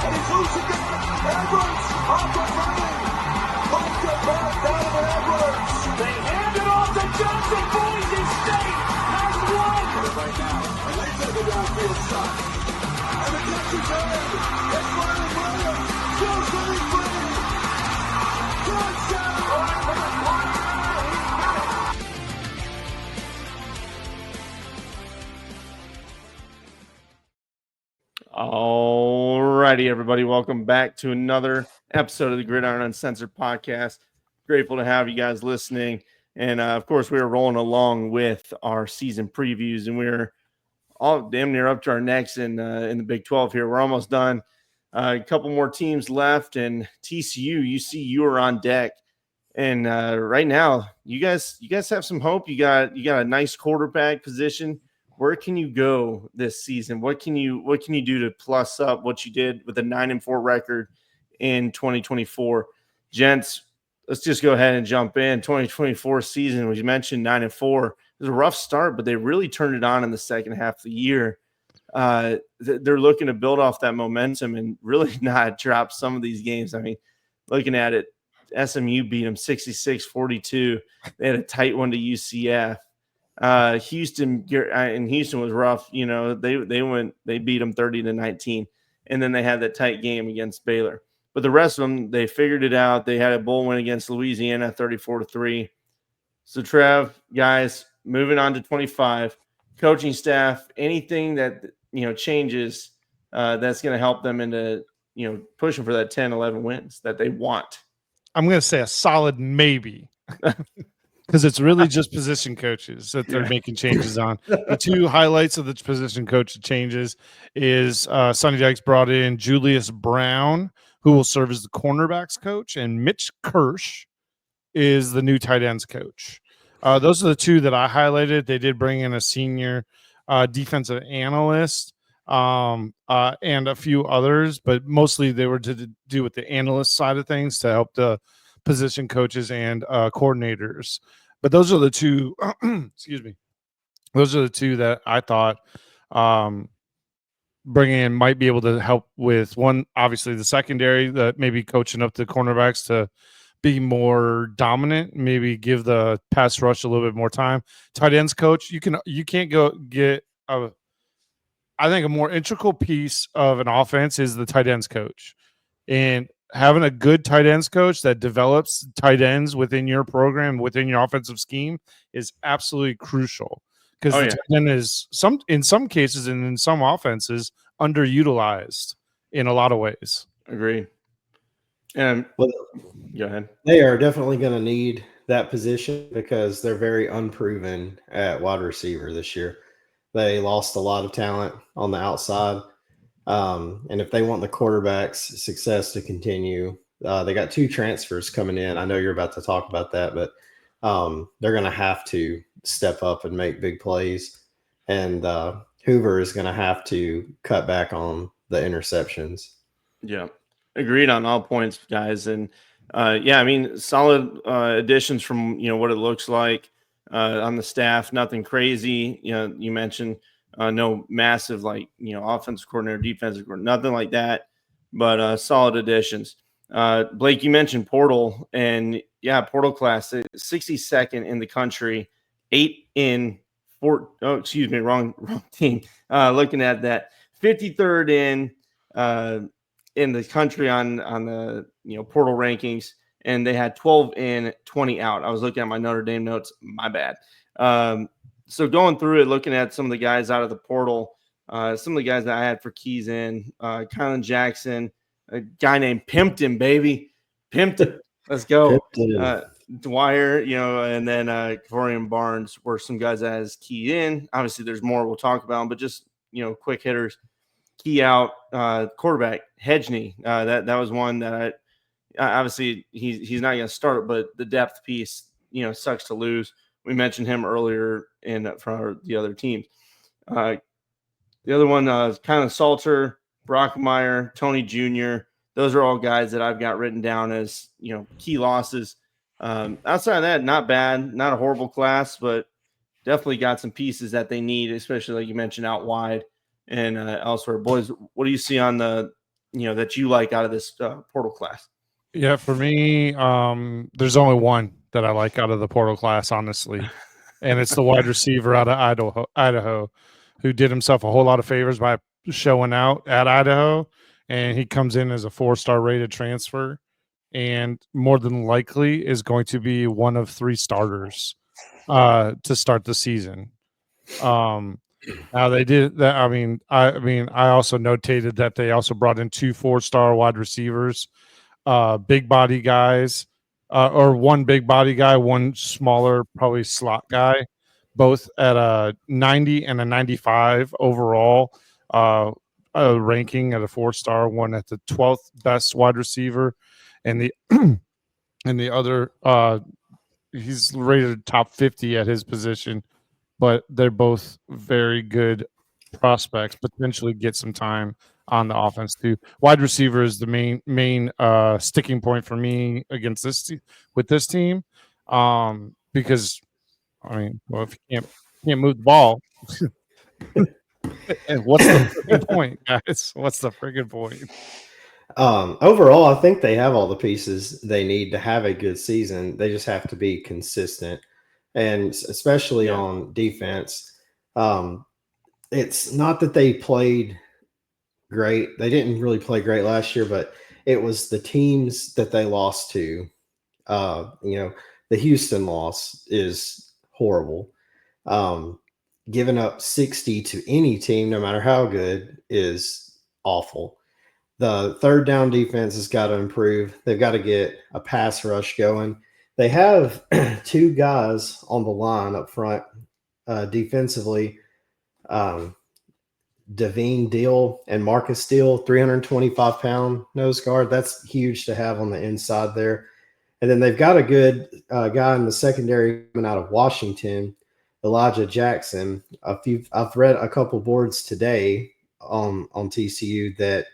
And he's loose again. Edwards off the frame. Pumped it back down to Edwards. They hand it off to Johnson. Boise State has won. Right now, and they take a downfield shot. And the catch is made. It's Ryan Williams. Still sitting free. Touchdown. Alrighty, everybody. Welcome back to another episode of the Gridiron Uncensored podcast. Grateful to have you guys listening. And of course, we are rolling along with our season previews, and we're all damn near up to our necks in the Big 12 here. We're almost done. A couple more teams left, and TCU, you are on deck. And right now, you guys have some hope. You got a nice quarterback position. Where can you go this season? What can you do to plus up what you did with a 9-4 record in 2024? Gents, let's just go ahead and jump in. 2024 season, as you mentioned, 9-4. It was a rough start, but they really turned it on in the second half of the year. They're looking to build off that momentum and really not drop some of these games. I mean, looking at it, SMU beat them 66-42. They had a tight one to UCF. Houston was rough. You know, they beat them 30-19, and then they had that tight game against Baylor. But the rest of them, they figured it out. They had a bowl win against Louisiana, 34-3. So, Trev, guys, moving on to 25, coaching staff, anything that changes that's going to help them into pushing for that 10-11 wins that they want. I'm going to say a solid maybe. Because it's really just position coaches that they're making changes on. The two highlights of the position coach changes is Sonny Dykes brought in Julius Brown, who will serve as the cornerbacks coach, and Mitch Kirsch is the new tight ends coach. Those are the two that I highlighted. They did bring in a senior defensive analyst and a few others, but mostly they were to do with the analyst side of things to help the position coaches and coordinators. But those are the two, excuse me, those are the two that I thought bringing in might be able to help with one, obviously the secondary, that maybe coaching up the cornerbacks to be more dominant, maybe give the pass rush a little bit more time. Tight ends coach, you can't go get I think a more integral piece of an offense is the tight ends coach. And having a good tight ends coach that develops tight ends within your program, within your offensive scheme, is absolutely crucial, because the tight end is in some cases and in some offenses underutilized in a lot of ways. Agree. And go ahead. They are definitely going to need that position because they're very unproven at wide receiver this year. They lost a lot of talent on the outside. And if they want the quarterback's success to continue, they got two transfers coming in. I know you're about to talk about that, but they're going to have to step up and make big plays. And Hoover is going to have to cut back on the interceptions. Yeah, agreed on all points, guys. And I mean, solid additions from what it looks like on the staff. Nothing crazy. You mentioned. No massive offensive coordinator, defensive coordinator, nothing like that, but solid additions. Blake, you mentioned portal, and portal class, 62nd in the country, 8 in 4. Oh, excuse me, wrong team. Looking at that, 53rd in the country on the portal rankings, and they had 12 in, 20 out. I was looking at my Notre Dame notes. My bad. So going through it, looking at some of the guys out of the portal, some of the guys that I had for keys in, Kylan Jackson, a guy named Pimpton, baby. Pimpton. Let's go. Dwyer, and then Corian Barnes were some guys that has keyed in. Obviously, there's more we'll talk about, but just, quick hitters. Key out, quarterback, Hedgney. That was one that obviously he's not going to start, but the depth piece, sucks to lose. We mentioned him earlier for the other teams. The other one is kind of Salter, Brockmeyer, Tony Jr. Those are all guys that I've got written down as key losses. Outside of that, not bad, not a horrible class, but definitely got some pieces that they need, especially like you mentioned out wide and elsewhere. Boys, what do you see on the that you like out of this portal class? Yeah, for me, there's only one that I like out of the portal class, honestly, and it's the wide receiver out of Idaho, who did himself a whole lot of favors by showing out at Idaho, and he comes in as a 4-star rated transfer, and more than likely is going to be one of 3 starters to start the season. Now they did that. I also notated that they also brought in 2 4-star wide receivers, big body guys, or one big body guy, one smaller, probably slot guy, both at a 90 and a 95 overall ranking at a 4-star, one at the 12th best wide receiver, and the and the other he's rated top 50 at his position, but they're both very good prospects, potentially get some time on the offense too. Wide receiver is the main sticking point for me against with this team, because well, if you can't move the ball, and what's the freaking point, guys? What's the freaking point? Overall, I think they have all the pieces they need to have a good season. They just have to be consistent, and especially on defense. It's not that they played great. They didn't really play great last year, but it was the teams that they lost to. The Houston loss is horrible. Giving up 60 to any team, no matter how good, is awful. The third down defense has got to improve. They've got to get a pass rush going. They have 2 guys on the line up front defensively. Devine Deal and Marcus Steele, 325-pound nose guard. That's huge to have on the inside there. And then they've got a good guy in the secondary coming out of Washington, Elijah Jackson. I've read a couple boards today on TCU that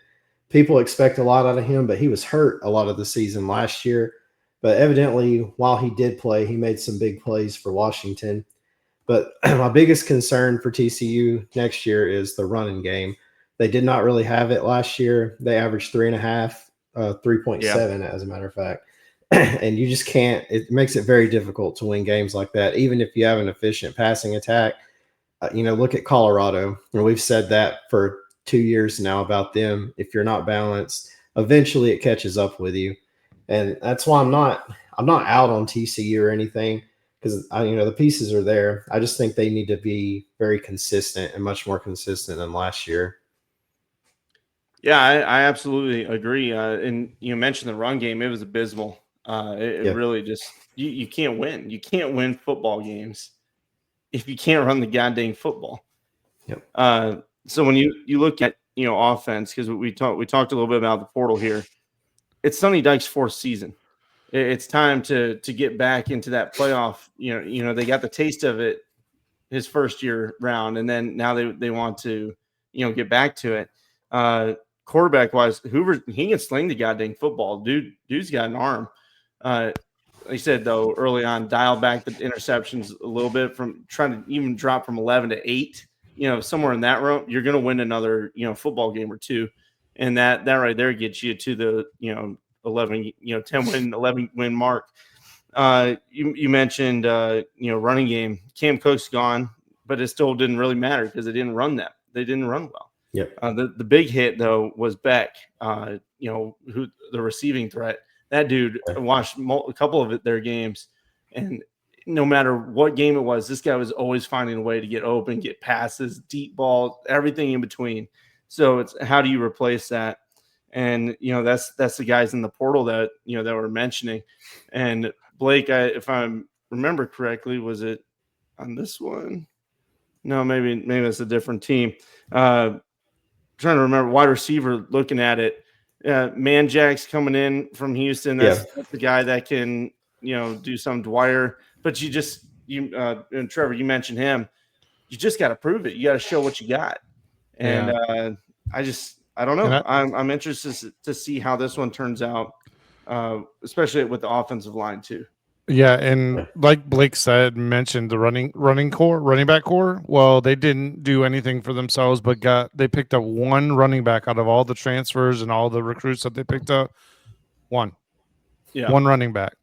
people expect a lot out of him, but he was hurt a lot of the season last year. But evidently, while he did play, he made some big plays for Washington. But my biggest concern for TCU next year is the running game. They did not really have it last year. They averaged 3.5, 3.7, as a matter of fact. And you just can't – it makes it very difficult to win games like that, even if you have an efficient passing attack. Look at Colorado. We've said that for 2 years now about them. If you're not balanced, eventually it catches up with you. And that's why I'm not out on TCU or anything, because the pieces are there. I just think they need to be very consistent and much more consistent than last year. Yeah, I absolutely agree. And you mentioned the run game; it was abysmal. It really just you can't win. You can't win football games if you can't run the goddamn football. Yep. So when you look at offense, because we talked a little bit about the portal here, it's Sonny Dykes' 4th season. It's time to get back into that playoff. They got the taste of it his first year round, and then now they want to get back to it. Quarterback wise, Hoover, he can sling the goddamn football. Dude's got an arm. Like you said though, early on, dial back the interceptions a little bit from trying to even drop from 11 to 8. Somewhere in that room, you're going to win another football game or two, and that right there gets you to the 11 10 win 11 win mark. You mentioned running game. Cam Cook's gone, but it still didn't really matter because they didn't run well. Yep. The big hit though was Beck. Who the receiving threat. That dude watched a couple of their games, and no matter what game it was, this guy was always finding a way to get open, get passes, deep balls, everything in between. So it's how do you replace that? And that's the guys in the portal that that we're mentioning. And Blake, if I remember correctly, was it on this one? No, maybe it's a different team. Trying to remember wide receiver. Looking at it, Manjack's coming in from Houston. That's the guy that can do some. Dwyer, but and Trevor, you mentioned him. You just got to prove it. You got to show what you got. And I don't know. I'm interested to see how this one turns out, especially with the offensive line too. Yeah, and like Blake mentioned the running back core. Well, they didn't do anything for themselves, but they picked up one running back out of all the transfers and all the recruits that they picked up. One running back.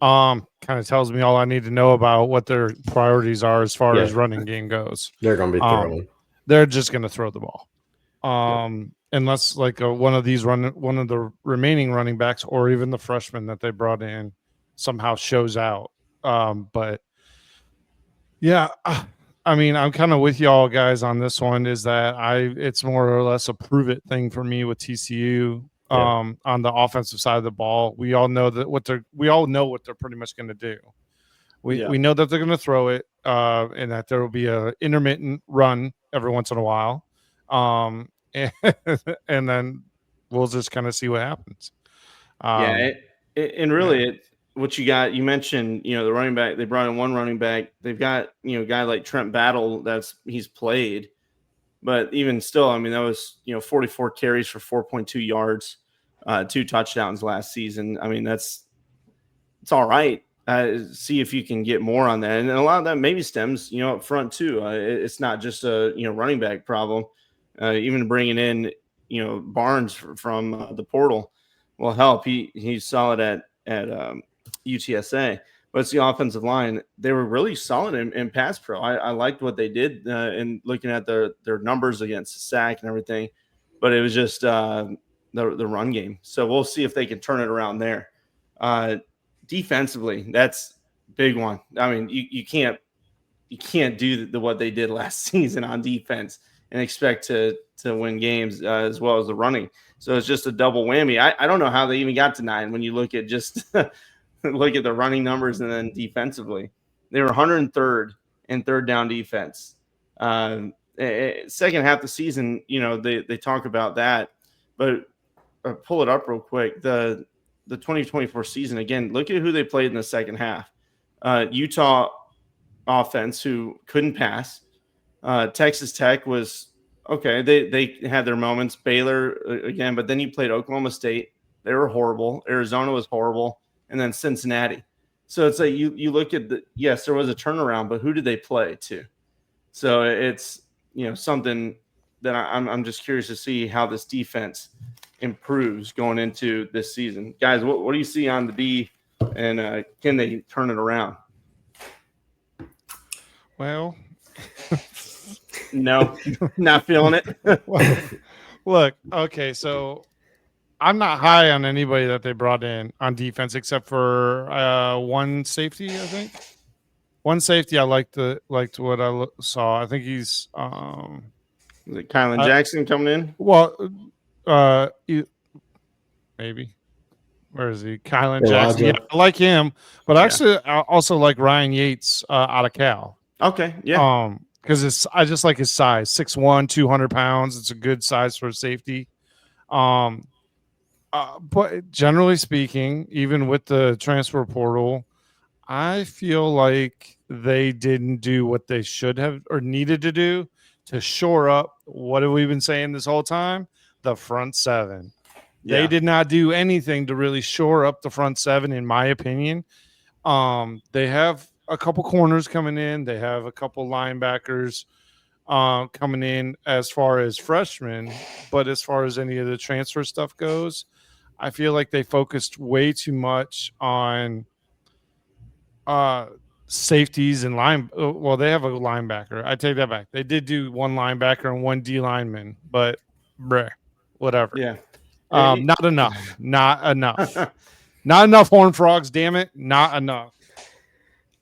Kind of tells me all I need to know about what their priorities are as far as running game goes. They're going to be throwing. They're just going to throw the ball. Unless like one of the remaining running backs or even the freshman that they brought in somehow shows out. But yeah, I mean, I'm kind of with y'all guys on this one. Is that it's more or less a prove it thing for me with TCU. On the offensive side of the ball, we all know what they're pretty much going to do. We know that they're going to throw it, and that there will be a intermittent run every once in a while, and then we'll just kind of see what happens. What you got, you mentioned, the running back, they brought in one running back. They've got, a guy like Trent Battle he's played, but even still, I mean, that was, 44 carries for 4.2 yards, 2 touchdowns last season. I mean, it's all right. See if you can get more on that. And a lot of that maybe stems, up front too. It's not just a, running back problem. Even bringing in, Barnes from the portal will help. He's solid at UTSA, but it's the offensive line. They were really solid in pass pro. I liked what they did in looking at their numbers against the sack and everything, but it was just the run game. So we'll see if they can turn it around there. Defensively, that's a big one. I mean, you can't do what they did last season on defense and expect to win games as well as the running. So it's just a double whammy. I don't know how they even got to 9 when you look at just look at the running numbers and then defensively. They were 103rd in third down defense. Second half of the season, they talk about that, but pull it up real quick. The 2024 season, again, look at who they played in the second half. Utah offense, who couldn't pass. Texas Tech was okay. They had their moments. Baylor again, but then you played Oklahoma State. They were horrible. Arizona was horrible, and then Cincinnati. So it's like you look at yes, there was a turnaround, but who did they play to? So it's something that I'm just curious to see how this defense improves going into this season. Guys, what do you see on the D, and can they turn it around? Well, no, not feeling it. Well, look, okay, so I'm not high on anybody that they brought in on defense except for one safety, I think. One safety I liked what I saw. I think he's Is it Kylan Jackson coming in? Well, maybe. Where is he? Kylan Jackson. Yeah, I like him, but actually I also like Ryan Yates out of Cal. Okay, yeah. Because I just like his size, 6'1", 200 pounds. It's a good size for a safety. But generally speaking, even with the transfer portal, I feel like they didn't do what they should have or needed to do to shore up. What have we been saying this whole time? The front seven. Yeah. They did not do anything to really shore up the front seven, in my opinion. They have a couple corners coming in. They have a couple linebackers coming in as far as freshmen. But as far as any of the transfer stuff goes, I feel like they focused way too much on safeties and well, they have a linebacker. I take that back. They did do one linebacker and one D lineman, but whatever. Yeah. Not enough. Not enough Horned Frogs, damn it. Not enough.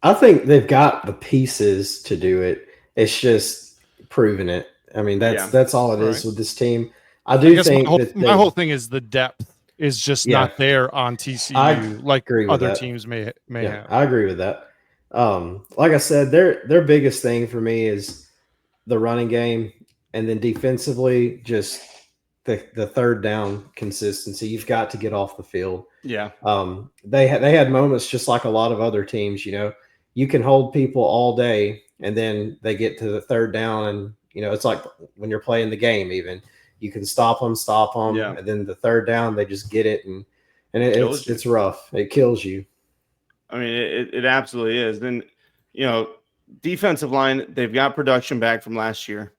I think they've got the pieces to do it. It's just proving it. I mean, that's all it is with this team. I think my whole thing is the depth is just not there on TCU like other teams may have. I agree with that. Like I said, their biggest thing for me is the running game, and then defensively, just the third down consistency. You've got to get off the field. Yeah. They had moments just like a lot of other teams. You can hold people all day, and then they get to the third down, and it's like when you're playing the game. Even you can stop them, and then the third down they just get it, and it's rough. It kills you. I mean, it absolutely is. Then, defensive line, they've got production back from last year.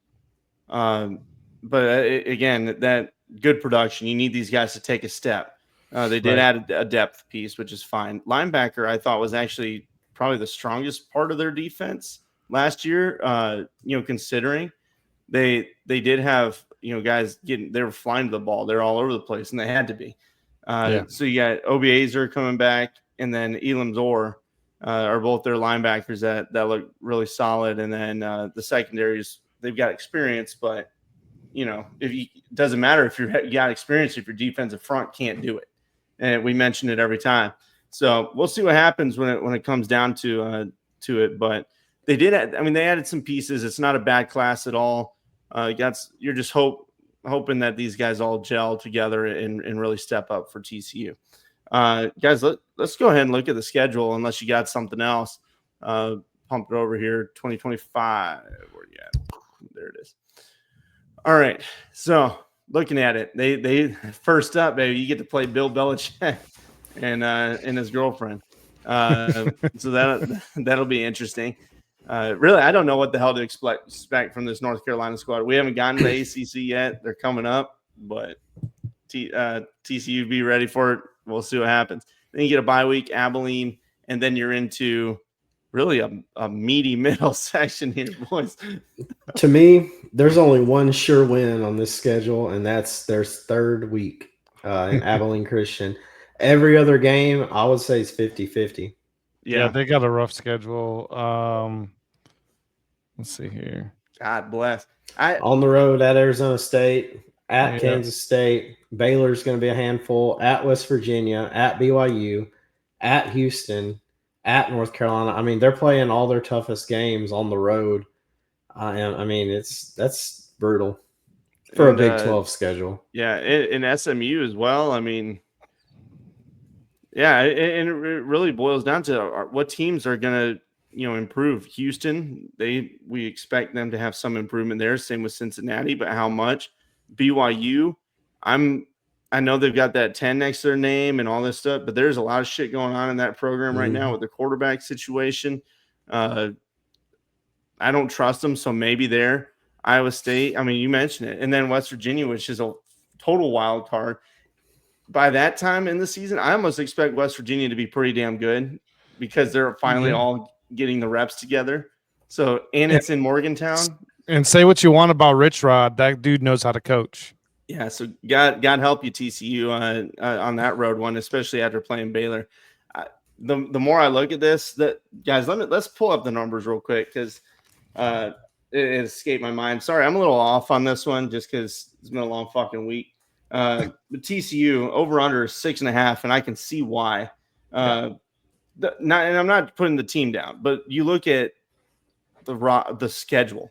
But again, that good production, you need these guys to take a step. They did add a depth piece, which is fine. Linebacker, I thought, was actually probably the strongest part of their defense last year. Considering they did have guys they were flying to the ball, they're all over the place, and they had to be. So you got Obiezer coming back, and then Elam Zor are both their linebackers that look really solid, and then the secondaries, they've got experience, but it doesn't matter if you got experience if your defensive front can't do it. And we mention it every time. So we'll see what happens when it comes down to it. But they did. They added some pieces. It's not a bad class at all. You're just hoping that these guys all gel together and really step up for TCU. Guys, let's go ahead and look at the schedule. Unless you got something else, pump it over here. 2025. Where you at? There it is. All right. So looking at it, they first up, baby, you get to play Bill Belichick and his girlfriend. So that'll be interesting. Really, I don't know what the hell to expect from this North Carolina squad. We haven't gotten to the ACC yet. They're coming up, but TCU, be ready for it. We'll see what happens. Then you get a bye week, Abilene, and then you're into really a meaty middle section here, boys. To me, there's only one sure win on this schedule, and that's their third week in Abilene Christian. Every other game, I would say, is 50-50. Yeah, they got a rough schedule. Let's see here. God bless. On the road at Arizona State, at Kansas State, Baylor's going to be a handful, at West Virginia, at BYU, at Houston, at North Carolina. I mean, they're playing all their toughest games on the road. That's brutal for a Big 12 schedule. Yeah, in SMU as well. I mean, yeah, and it really boils down to what teams are going to, improve. Houston, we expect them to have some improvement there. Same with Cincinnati, but how much? BYU, I know they've got that 10 next to their name and all this stuff, but there's a lot of shit going on in that program right now with the quarterback situation. I don't trust them, so maybe there. Iowa State, you mentioned it. And then West Virginia, which is a total wild card. By that time in the season, I almost expect West Virginia to be pretty damn good because they're finally all getting the reps together. So, and it's in Morgantown. And say what you want about Rich Rod, that dude knows how to coach. Yeah, so God help you, TCU, on that road one, especially after playing Baylor. The more I look at this, guys, let's pull up the numbers real quick because it escaped my mind. Sorry, I'm a little off on this one just because it's been a long fucking week. But TCU over under 6.5, and I can see why. And I'm not putting the team down, but you look at the schedule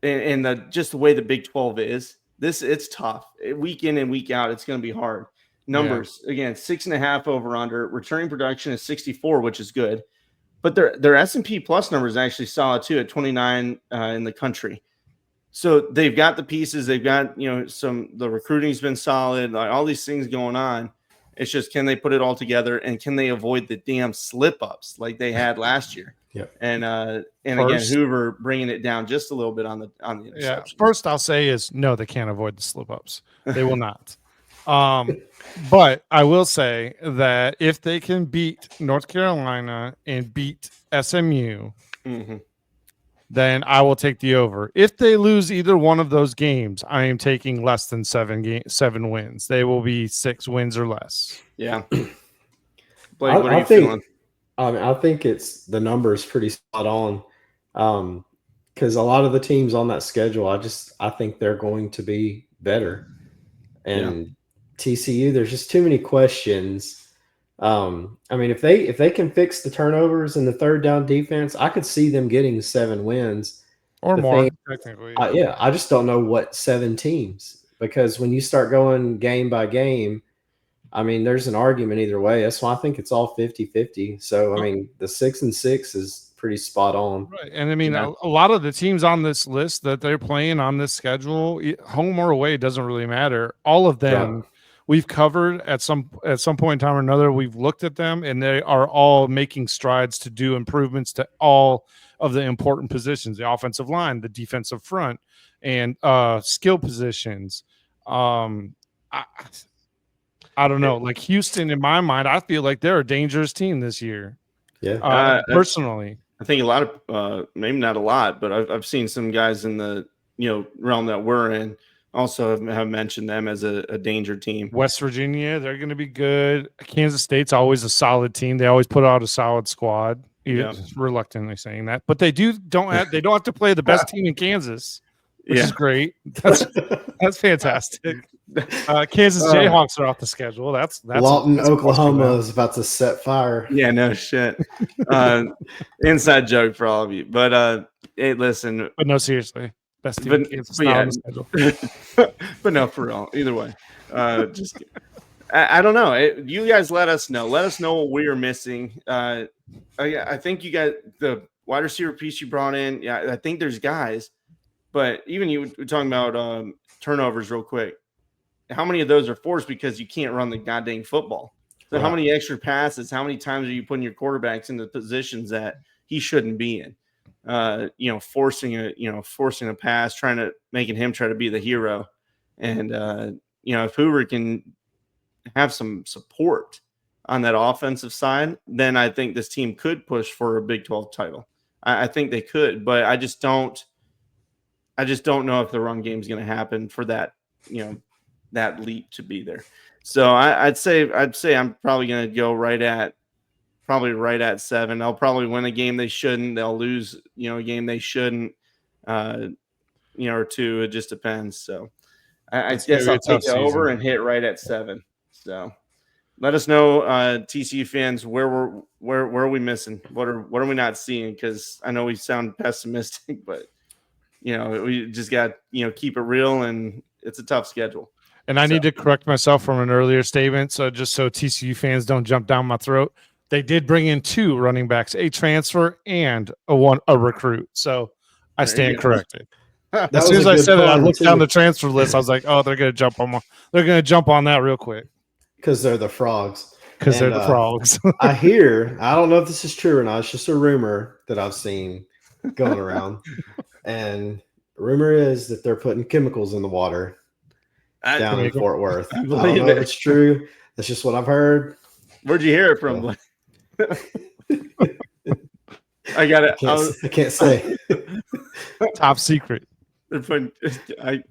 and just the way the Big 12 is. It's tough. Week in and week out, it's going to be hard. Numbers, again, 6.5 over under. Returning production is 64, which is good. But their S&P plus number is actually solid too at 29 in the country. So they've got the pieces. They've got the recruiting's been solid. Like all these things going on. It's just, can they put it all together and can they avoid the damn slip ups like they had last year? Yep. And again, Hoover bringing it down just a little bit on the interception. Yeah. First, I'll say is no, they can't avoid the slip ups. They will not. But I will say that if they can beat North Carolina and beat SMU, then I will take the over. If they lose either one of those games, I am taking less than 7 wins. They will be 6 wins or less. Yeah. Blake, what are you feeling? I think it's the number is pretty spot on. Because a lot of the teams on that schedule, I think they're going to be better. And TCU, there's just too many questions. If they can fix the turnovers and the third down defense, I could see them getting 7 wins or more. Technically, I just don't know what 7 teams, because when you start going game by game, there's an argument either way. That's why I think it's all 50-50. So the 6-6 is pretty spot on. Right. And a lot of the teams on this list that they're playing on this schedule, home or away, doesn't really matter. All of them we've covered at some point in time or another. We've looked at them, and they are all making strides to do improvements to all of the important positions: the offensive line, the defensive front, and skill positions. I don't know. Like Houston, in my mind, I feel like they're a dangerous team this year. Yeah. Personally, I think a lot of maybe not a lot, but I've seen some guys in the realm that we're in also have mentioned them as a danger team. West Virginia, they're going to be good. Kansas State's always a solid team. They always put out a solid squad. Yeah. Reluctantly saying that, but they don't have to play the best team in Kansas, which is great. That's fantastic. Kansas Jayhawks are off the schedule. That's Lawton, Oklahoma is about to set fire. Yeah, no shit. Inside joke for all of you. But hey, listen. But no, seriously. Best team in Kansas not on the schedule. But no, for real. Either way. Just kidding. I don't know. You guys let us know. Let us know what we are missing. I think you guys, the wide receiver piece you brought in, I think there's guys. But even you were talking about turnovers real quick. How many of those are forced because you can't run the goddamn football? So how many extra passes, how many times are you putting your quarterbacks into positions that he shouldn't be in? Forcing a pass, making him try to be the hero. And if Hoover can have some support on that offensive side, then I think this team could push for a Big 12 title. I think they could, but I just don't know if the run game is going to happen for that, that leap to be there. So I'd say I'm probably going to go right at 7. They'll probably win a game they shouldn't. They'll lose, a game they shouldn't, or 2. It just depends. So I guess I'll take it over and hit right at 7. So let us know, TCU fans, where are we missing? What are we not seeing? Because I know we sound pessimistic, but we just got keep it real, and it's a tough schedule. And I need to correct myself from an earlier statement. So just so TCU fans don't jump down my throat, they did bring in 2 running backs, a transfer and a recruit. So I stand corrected. As soon as I said it, I looked down the transfer list. I was like, oh, they're going to jump on that real quick. Because they're the Frogs. Because they're the Frogs. I don't know if this is true or not. It's just a rumor that I've seen going around. And rumor is that they're putting chemicals in the water down in Fort Worth. I don't know if it's true. That's just what I've heard. Where'd you hear it from? I got it. I can't say. Top secret. All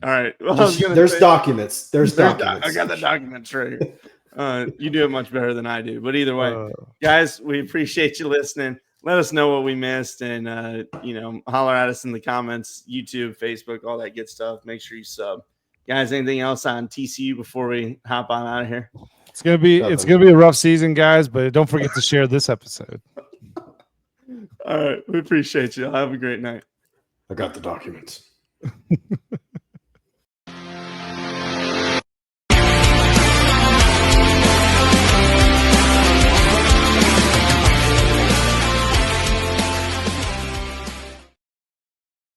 right. Well, there's documents. There's documents. I got the documents right here. You do it much better than I do. But either way, guys, we appreciate you listening. Let us know what we missed, and holler at us in the comments, YouTube, Facebook, all that good stuff. Make sure you sub. Guys, anything else on TCU before we hop on out of here? It's gonna be a rough season, guys, but don't forget to share this episode. All right, we appreciate you. Have a great night. I got the documents.